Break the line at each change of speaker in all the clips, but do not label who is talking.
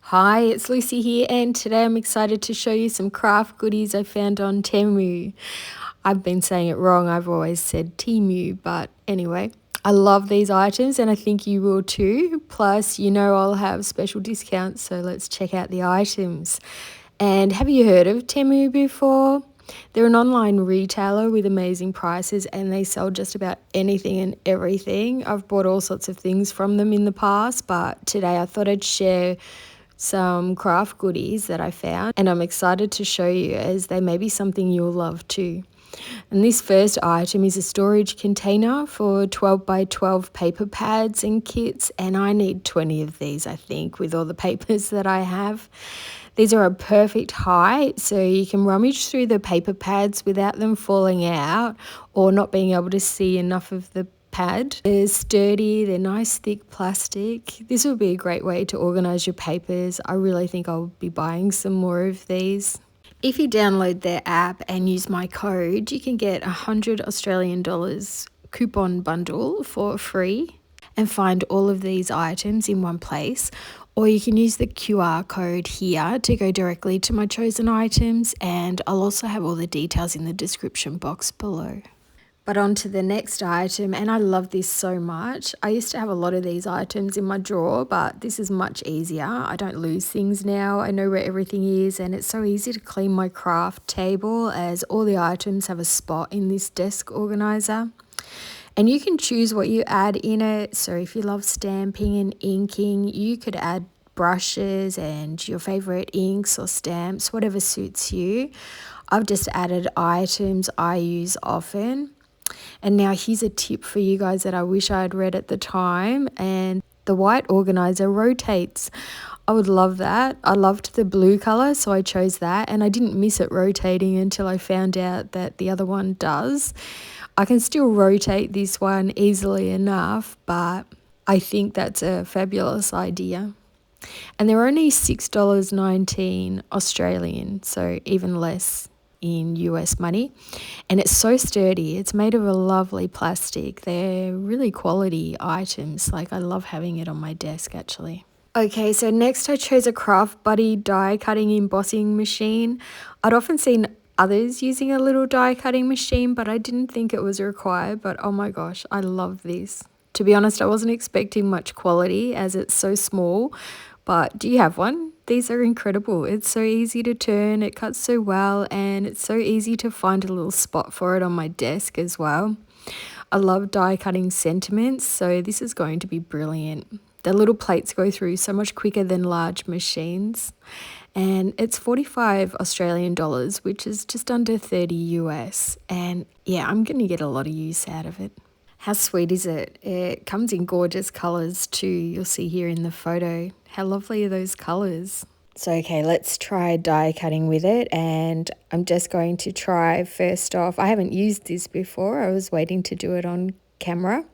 Hi, it's Lucy here, and today I'm excited to show you some craft goodies I found on Temu. I've been saying it wrong, I've always said Temu, but anyway. I love these items and I think you will too. Plus, I'll have special discounts, so let's check out the items. And have you heard of Temu before? They're an online retailer with amazing prices and they sell just about anything and everything. I've bought all sorts of things from them in the past, but today I thought I'd share some craft goodies that I found, and I'm excited to show you as they may be something you'll love too. And this first item is a storage container for 12 by 12 paper pads and kits, and I need 20 of these, I think, with all the papers that I have. These are a perfect height, so you can rummage through the paper pads without them falling out or not being able to see enough of the pad. They're sturdy, they're nice thick plastic. This would be a great way to organise your papers. I really think I'll be buying some more of these. If you download their app and use my code, you can get $100 Australian coupon bundle for free and find all of these items in one place. Or you can use the QR code here to go directly to my chosen items, and I'll also have all the details in the description box below. But on to the next item, and I love this so much. I used to have a lot of these items in my drawer, but this is much easier. I don't lose things now. I know where everything is, and it's so easy to clean my craft table as all the items have a spot in this desk organizer. And you can choose what you add in it. So if you love stamping and inking, you could add brushes and your favorite inks or stamps, whatever suits you. I've just added items I use often. And now here's a tip for you guys that I wish I had read at the time. And the white organizer rotates. I would love that. I loved the blue color, so I chose that. And I didn't miss it rotating until I found out that the other one does. I can still rotate this one easily enough, but I think that's a fabulous idea. And they're only $6.19 Australian, so even less in US money, and it's so sturdy. It's made of a lovely plastic. They're really quality items. Like, I love having it on my desk actually. Okay, so next I chose a Craft Buddy die cutting embossing machine. I'd often seen others using a little die cutting machine, but I didn't think it was required. But oh my gosh, I love this. To be honest, I wasn't expecting much quality as it's so small, but do you have one? These are incredible. It's so easy to turn, it cuts so well, and it's so easy to find a little spot for it on my desk as well. I love die cutting sentiments, so this is going to be brilliant. The little plates go through so much quicker than large machines. And it's 45 Australian dollars, which is just under 30 US. And yeah, I'm going to get a lot of use out of it. How sweet is it? It comes in gorgeous colours too. You'll see here in the photo. How lovely are those colours? So okay, let's try die cutting with it, and I'm just going to try first off. I haven't used this before. I was waiting to do it on camera.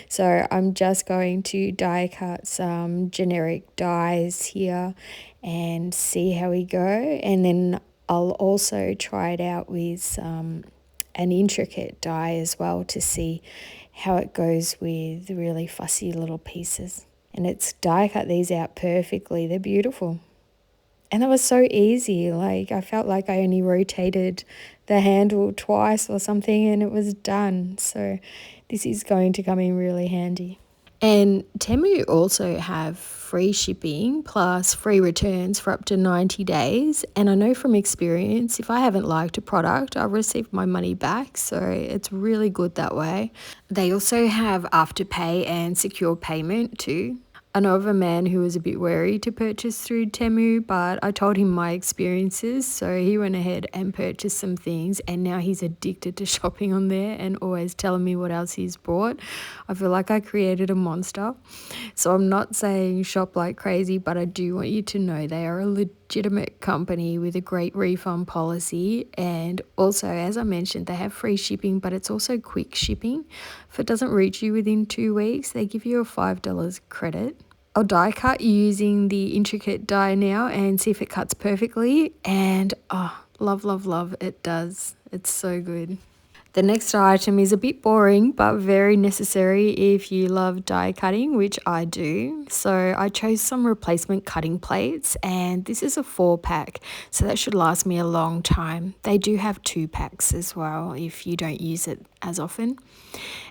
So I'm just going to die cut some generic dies here and see how we go. And then I'll also try it out with an intricate die as well to see how it goes with really fussy little pieces. And it's die cut these out perfectly. They're beautiful. And that was so easy. Like, I felt like I only rotated the handle twice or something and it was done. So this is going to come in really handy. And Temu also have free shipping plus free returns for up to 90 days. And I know from experience, if I haven't liked a product, I'll receive my money back. So it's really good that way. They also have AfterPay and secure payment too. I know of a man who was a bit wary to purchase through Temu, but I told him my experiences, so he went ahead and purchased some things, and now he's addicted to shopping on there and always telling me what else he's bought. I feel like I created a monster. So I'm not saying shop like crazy, but I do want you to know they are a legitimate company with a great refund policy, and also, as I mentioned, they have free shipping, but it's also quick shipping. If it doesn't reach you within 2 weeks, they give you a $5 credit. I'll die cut using the intricate die now and see if it cuts perfectly, and oh, love, love, love, it does. It's so good. The next item is a bit boring but very necessary if you love die cutting, which I do. So I chose some replacement cutting plates, and this is a 4-pack, so that should last me a long time. They do have 2-packs as well if you don't use it as often.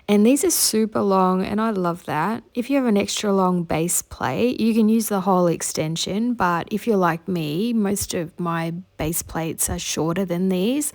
And these are super long and I love that. If you have an extra long base plate, you can use the whole extension, but if you're like me, most of my base plates are shorter than these.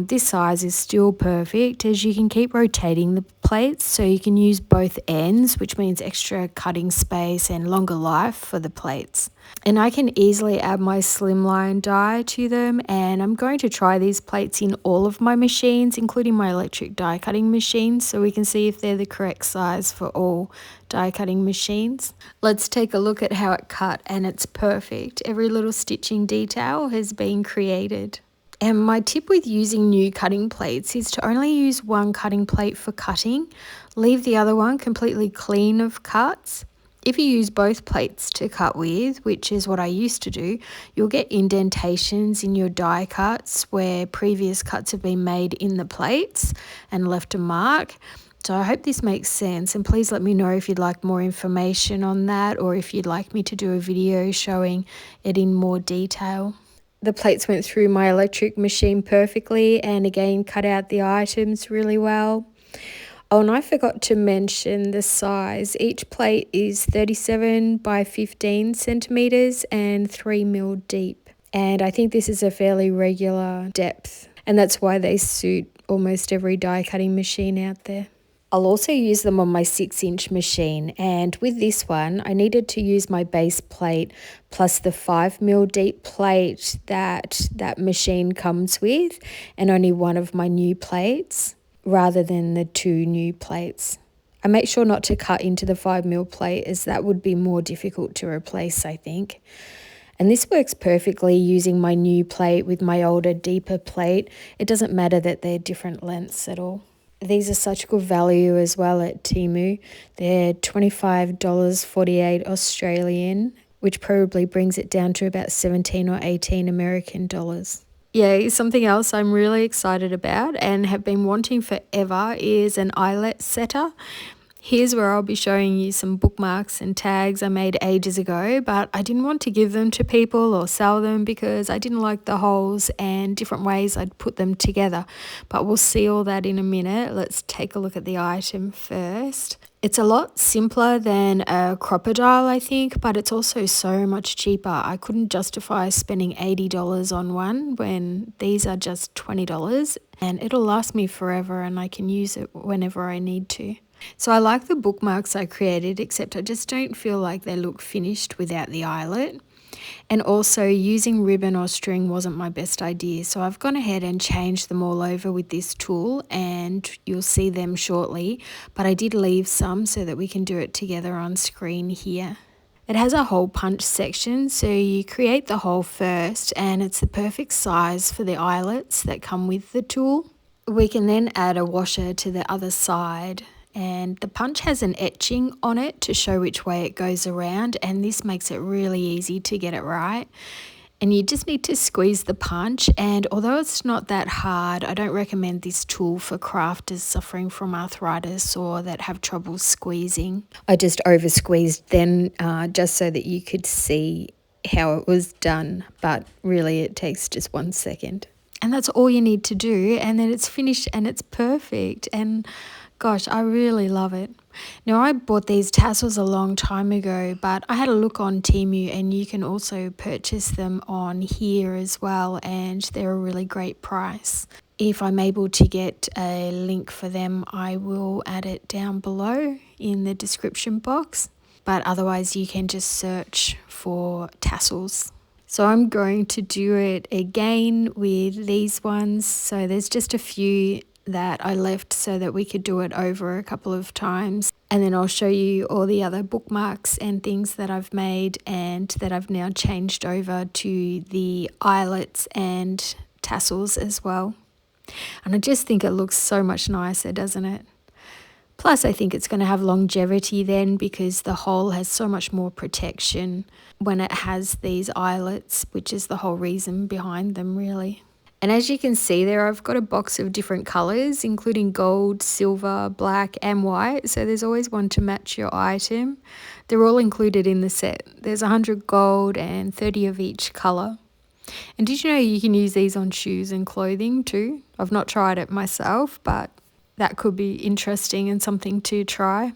This size is still perfect as you can keep rotating the plates, so you can use both ends, which means extra cutting space and longer life for the plates. And I can easily add my slimline die to them, and I'm going to try these plates in all of my machines, including my electric die cutting machine, so we can see if they're the correct size for all die cutting machines. Let's take a look at how it cut, and it's perfect. Every little stitching detail has been created. And my tip with using new cutting plates is to only use one cutting plate for cutting. Leave the other one completely clean of cuts. If you use both plates to cut with, which is what I used to do, you'll get indentations in your die cuts where previous cuts have been made in the plates and left a mark. So I hope this makes sense, and please let me know if you'd like more information on that, or if you'd like me to do a video showing it in more detail. The plates went through my electric machine perfectly and again cut out the items really well. Oh, and I forgot to mention the size. Each plate is 37 by 15 centimeters and 3 mil deep. And I think this is a fairly regular depth, and that's why they suit almost every die cutting machine out there. I'll also use them on my 6-inch machine, and with this one I needed to use my base plate plus the 5 mil deep plate that machine comes with, and only one of my new plates rather than the 2 new plates. I make sure not to cut into the 5 mil plate, as that would be more difficult to replace, I think. And this works perfectly using my new plate with my older deeper plate. It doesn't matter that they're different lengths at all. These are such good value as well at TEMU. They're $25.48 Australian, which probably brings it down to about 17 or 18 American dollars. Yeah, something else I'm really excited about and have been wanting forever is an Eyet Setter. Here's where I'll be showing you some bookmarks and tags I made ages ago, but I didn't want to give them to people or sell them because I didn't like the holes and different ways I'd put them together. But we'll see all that in a minute. Let's take a look at the item first. It's a lot simpler than a crocodile, I think, but it's also so much cheaper. I couldn't justify spending $80 on one when these are just $20, and it'll last me forever and I can use it whenever I need to. So I like the bookmarks I created, except I just don't feel like they look finished without the eyelet. And also using ribbon or string wasn't my best idea, so I've gone ahead and changed them all over with this tool, and you'll see them shortly, but I did leave some so that we can do it together on screen here. It has a hole punch section, so you create the hole first, and it's the perfect size for the eyelets that come with the tool. We can then add a washer to the other side. And the punch has an etching on it to show which way it goes around, and this makes it really easy to get it right. And you just need to squeeze the punch, and although it's not that hard, I don't recommend this tool for crafters suffering from arthritis or that have trouble squeezing. I just over squeezed then just so that you could see how it was done, but really it takes just 1 second. And that's all you need to do, and then it's finished and it's perfect. And gosh, I really love it. Now, I bought these tassels a long time ago, but I had a look on TEMU, and you can also purchase them on here as well, and they're a really great price. If I'm able to get a link for them, I will add it down below in the description box, but otherwise you can just search for tassels. So I'm going to do it again with these ones. So there's just a few that I left so that we could do it over a couple of times, and then I'll show you all the other bookmarks and things that I've made and that I've now changed over to the eyelets and tassels as well. And I just think it looks so much nicer, doesn't it? Plus I think it's going to have longevity then, because the hole has so much more protection when it has these eyelets, which is the whole reason behind them really. And as you can see there, I've got a box of different colours, including gold, silver, black and white. So there's always one to match your item. They're all included in the set. There's 100 gold and 30 of each colour. And did you know you can use these on shoes and clothing too? I've not tried it myself, but that could be interesting and something to try.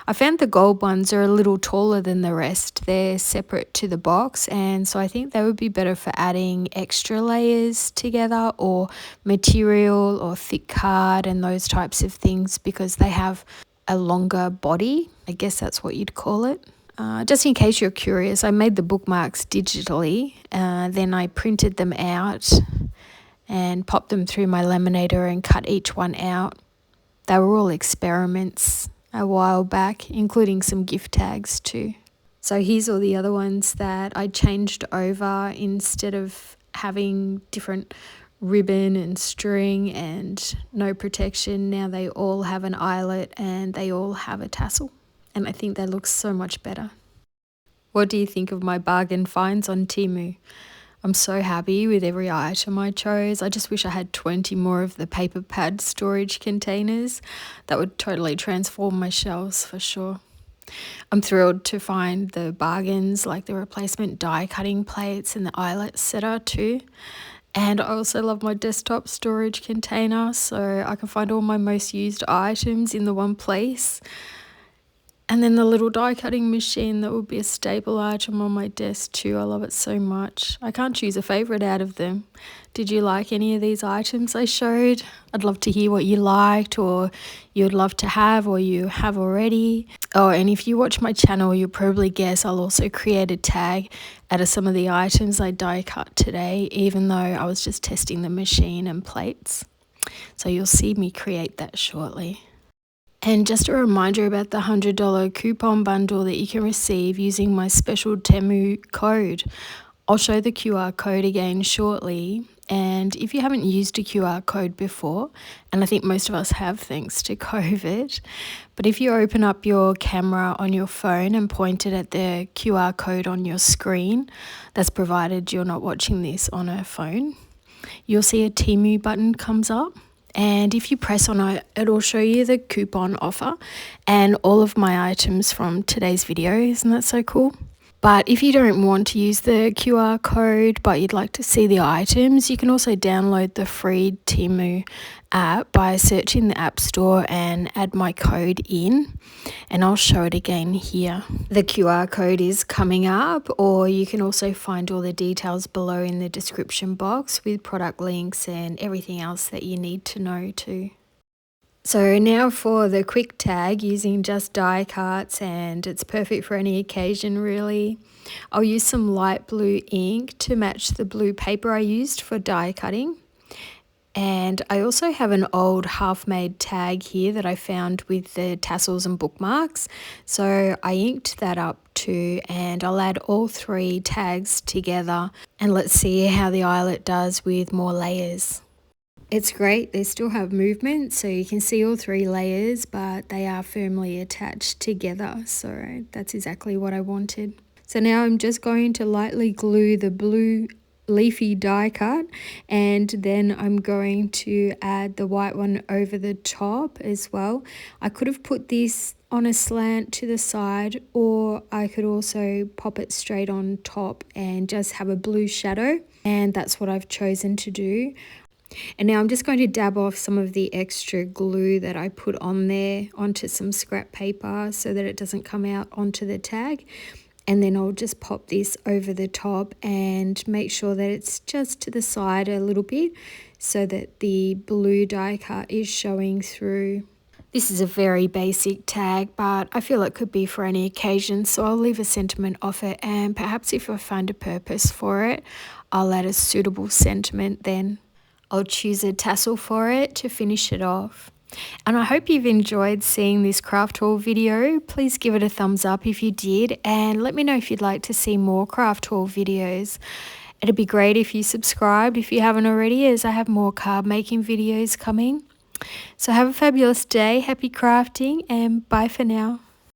I found the gold ones are a little taller than the rest. They're separate to the box, and so I think they would be better for adding extra layers together or material or thick card and those types of things because they have a longer body. I guess that's what you'd call it. Just in case you're curious, I made the bookmarks digitally, then I printed them out and popped them through my laminator and cut each one out. They were all experiments a while back, including some gift tags too. So here's all the other ones that I changed over. Instead of having different ribbon and string and no protection, now they all have an eyelet and they all have a tassel, and I think they look so much better. What do you think of my bargain finds on Temu? I'm so happy with every item I chose. I just wish I had 20 more of the paper pad storage containers. That would totally transform my shelves for sure. I'm thrilled to find the bargains like the replacement die cutting plates and the Eyet Setter too. And I also love my desktop storage container so I can find all my most used items in the one place. And then the little die cutting machine that will be a staple item on my desk too. I love it so much. I can't choose a favourite out of them. Did you like any of these items I showed? I'd love to hear what you liked or you'd love to have or you have already. Oh, and if you watch my channel, you'll probably guess I'll also create a tag out of some of the items I die cut today, even though I was just testing the machine and plates. So you'll see me create that shortly. And just a reminder about the $100 coupon bundle that you can receive using my special Temu code. I'll show the QR code again shortly. And if you haven't used a QR code before, and I think most of us have thanks to COVID, but if you open up your camera on your phone and point it at the QR code on your screen, that's provided you're not watching this on a phone, you'll see a Temu button comes up. And if you press on it, it'll show you the coupon offer and all of my items from today's video. Isn't that so cool? But if you don't want to use the QR code, but you'd like to see the items, you can also download the free Temu app by searching the App Store and add my code in. And I'll show it again here. The QR code is coming up, or you can also find all the details below in the description box with product links and everything else that you need to know too. So now for the quick tag using just die cuts, and it's perfect for any occasion really. I'll use some light blue ink to match the blue paper I used for die cutting. And I also have an old half-made tag here that I found with the tassels and bookmarks. So I inked that up too, and I'll add all three tags together and let's see how the eyelet does with more layers. It's great, they still have movement, so you can see all three layers, but they are firmly attached together, so that's exactly what I wanted. So now I'm just going to lightly glue the blue leafy die cut, and then I'm going to add the white one over the top as well. I could have put this on a slant to the side, or I could also pop it straight on top and just have a blue shadow, and that's what I've chosen to do. And now I'm just going to dab off some of the extra glue that I put on there onto some scrap paper so that it doesn't come out onto the tag. And then I'll just pop this over the top and make sure that it's just to the side a little bit so that the blue die cut is showing through. This is a very basic tag, but I feel it could be for any occasion, so I'll leave a sentiment off it, and perhaps if I find a purpose for it, I'll add a suitable sentiment then. I'll choose a tassel for it to finish it off. And I hope you've enjoyed seeing this craft haul video. Please give it a thumbs up if you did, and let me know if you'd like to see more craft haul videos. It'd be great if you subscribed if you haven't already, as I have more card making videos coming. So have a fabulous day, happy crafting, and bye for now.